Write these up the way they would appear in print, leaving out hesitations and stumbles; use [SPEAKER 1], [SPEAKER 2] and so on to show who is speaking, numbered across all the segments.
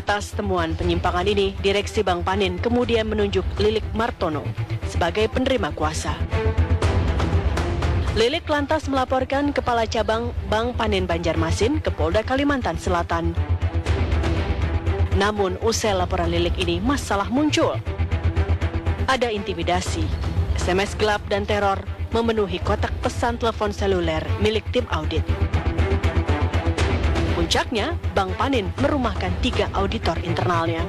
[SPEAKER 1] Atas temuan penyimpangan ini, Direksi Bank Panin kemudian menunjuk Lilik Martono sebagai penerima kuasa. Lilik lantas melaporkan Kepala Cabang Bank Panin Banjarmasin ke Polda Kalimantan Selatan. Namun usai laporan Lilik ini, masalah muncul. Ada intimidasi, SMS gelap dan teror memenuhi kotak pesan telepon seluler milik tim audit. Puncaknya, Bank Panin merumahkan 3 auditor internalnya.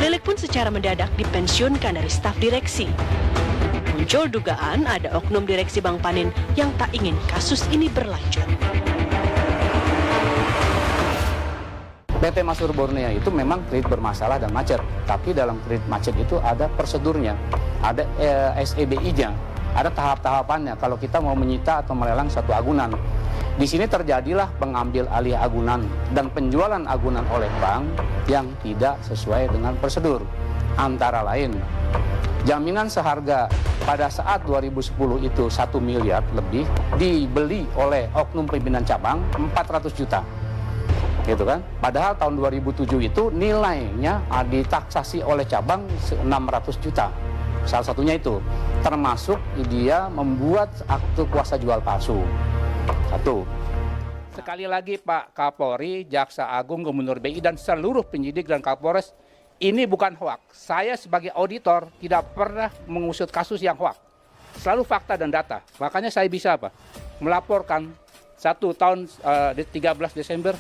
[SPEAKER 1] Lilik pun secara mendadak dipensiunkan dari staf direksi. Muncul dugaan ada oknum direksi Bank Panin yang tak ingin kasus ini berlanjut.
[SPEAKER 2] PT Masur Borneo itu memang kredit bermasalah dan macet, tapi dalam kredit macet itu ada prosedurnya, ada SEBI-nya, ada tahap-tahapannya kalau kita mau menyita atau melelang satu agunan. Di sini terjadilah pengambil alih agunan dan penjualan agunan oleh bank yang tidak sesuai dengan prosedur. Antara lain, jaminan seharga pada saat 2010 itu 1 miliar lebih dibeli oleh oknum pimpinan cabang 400 juta. Gitu kan? Padahal tahun 2007 itu nilainya ditaksasi oleh cabang 600 juta. Salah satunya itu, termasuk dia membuat akte kuasa jual palsu. Satu.
[SPEAKER 3] Sekali lagi Pak Kapolri, Jaksa Agung, Gubernur BI dan seluruh penyidik dan Kapolres, ini bukan hoak. Saya sebagai auditor tidak pernah mengusut kasus yang hoak. Selalu fakta dan data. Makanya saya bisa melaporkan 1 tahun 13 Desember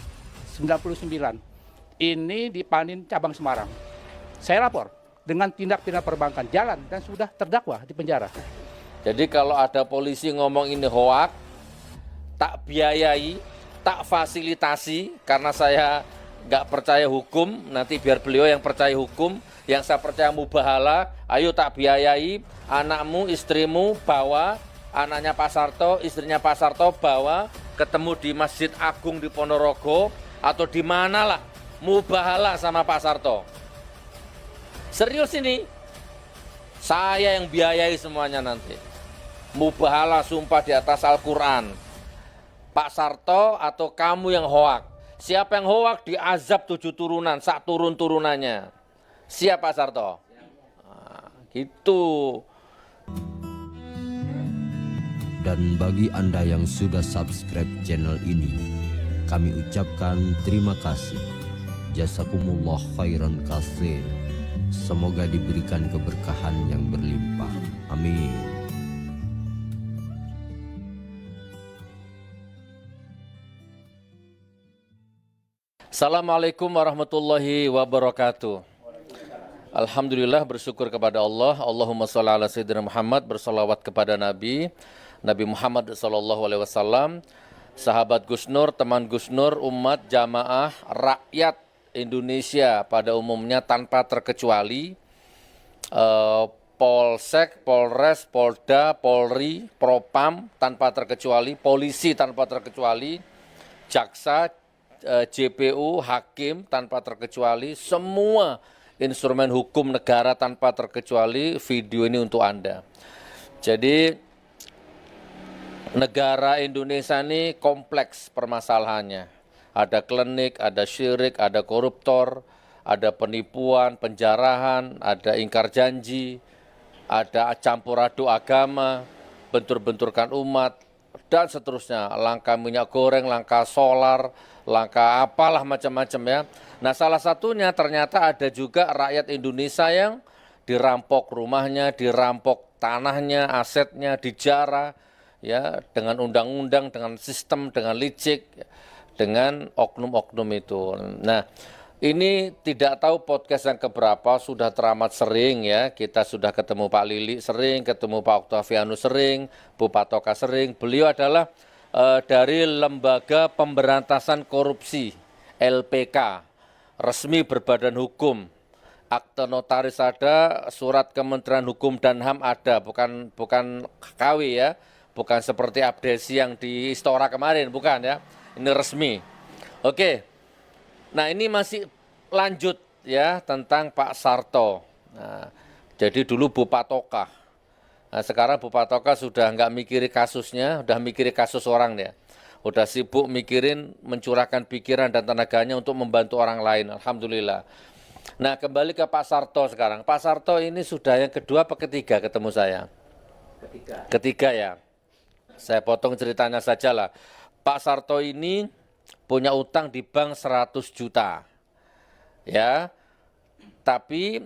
[SPEAKER 3] 99. Ini di Panin Cabang Semarang. Saya lapor dengan tindak pidana perbankan jalan dan sudah terdakwa di penjara.
[SPEAKER 4] Jadi kalau ada polisi ngomong ini hoak, tak biayai, tak fasilitasi, karena saya nggak percaya hukum, nanti biar beliau yang percaya hukum, yang saya percaya mubahala, ayo tak biayai, anakmu, istrimu bawa, anaknya Pak Sarto, istrinya Pak Sarto bawa, ketemu di Masjid Agung di Ponorogo, atau di manalah, mubahala sama Pak Sarto. Serius ini, saya yang biayai semuanya nanti. Mubahala sumpah di atas Al-Quran. Pak Sarto atau kamu yang hoak. Siapa yang hoak diazab 7 turunan, sak turun-turunannya. Siap Pak Sarto? Nah, gitu.
[SPEAKER 5] Dan bagi Anda yang sudah subscribe channel ini, kami ucapkan terima kasih. Jazakumullah khairan katsir. Semoga diberikan keberkahan yang berlimpah. Amin.
[SPEAKER 4] Assalamualaikum warahmatullahi wabarakatuh. Alhamdulillah, bersyukur kepada Allah. Allahumma sholli ala sayyidina Muhammad, bersolawat kepada Nabi Muhammad sallallahu alaihi wasallam, sahabat Gus Nur, teman Gus Nur, umat, jamaah, rakyat Indonesia pada umumnya tanpa terkecuali, Polsek, Polres, Polda, Polri, Propam tanpa terkecuali, polisi tanpa terkecuali, jaksa, JPU, hakim tanpa terkecuali, semua instrumen hukum negara tanpa terkecuali. Video ini untuk Anda. Jadi negara Indonesia ini kompleks permasalahannya. Ada klinik, ada syirik, ada koruptor, ada penipuan, penjarahan, ada ingkar janji, ada campur aduk agama, bentur-benturkan umat, dan seterusnya. Langka minyak goreng, langka solar, langka apalah macam-macam ya. Nah, salah satunya ternyata ada juga rakyat Indonesia yang dirampok rumahnya, dirampok tanahnya, asetnya, dijarah ya, dengan undang-undang, dengan sistem, dengan licik, dengan oknum-oknum itu. Nah, ini tidak tahu podcast yang keberapa, sudah teramat sering ya. Kita sudah ketemu Pak Lili sering, ketemu Pak Oktavianus sering, Bu Patoka sering. Beliau adalah dari Lembaga Pemberantasan Korupsi, LPK, resmi berbadan hukum. Akte notaris ada, surat Kementerian Hukum dan HAM ada, bukan KW ya, bukan seperti abdesi yang di Istora kemarin, bukan ya. Ini resmi. Oke. Nah, ini masih lanjut ya tentang Pak Sarto. Nah, jadi dulu Bu Patoka. Nah, sekarang Bu Patoka sudah nggak mikiri kasusnya, udah mikiri kasus orang ya. udah sibuk mikirin, mencurahkan pikiran dan tenaganya untuk membantu orang lain. Alhamdulillah. Nah, kembali ke Pak Sarto sekarang. Pak Sarto ini sudah yang kedua apa ketiga ketemu saya? Ketiga ya. Saya potong ceritanya saja lah. Pak Sarto ini punya utang di bank 100 juta. Ya. Tapi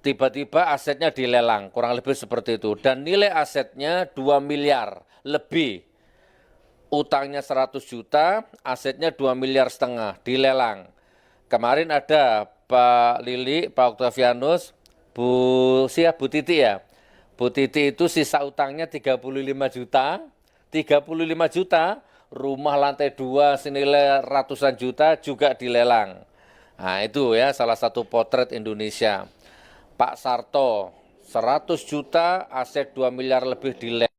[SPEAKER 4] tiba-tiba asetnya dilelang, kurang lebih seperti itu. Dan nilai asetnya 2 miliar lebih. Utangnya 100 juta, asetnya 2,5 miliar dilelang. Kemarin ada Pak Lili, Pak Octavianus, Bu Titi ya. Bu Titi itu sisa utangnya 35 juta. 35 juta, rumah lantai 2 senilai ratusan juta juga dilelang. Nah itu ya salah satu potret Indonesia. Pak Sarto, 100 juta, aset 2 miliar lebih dilelang.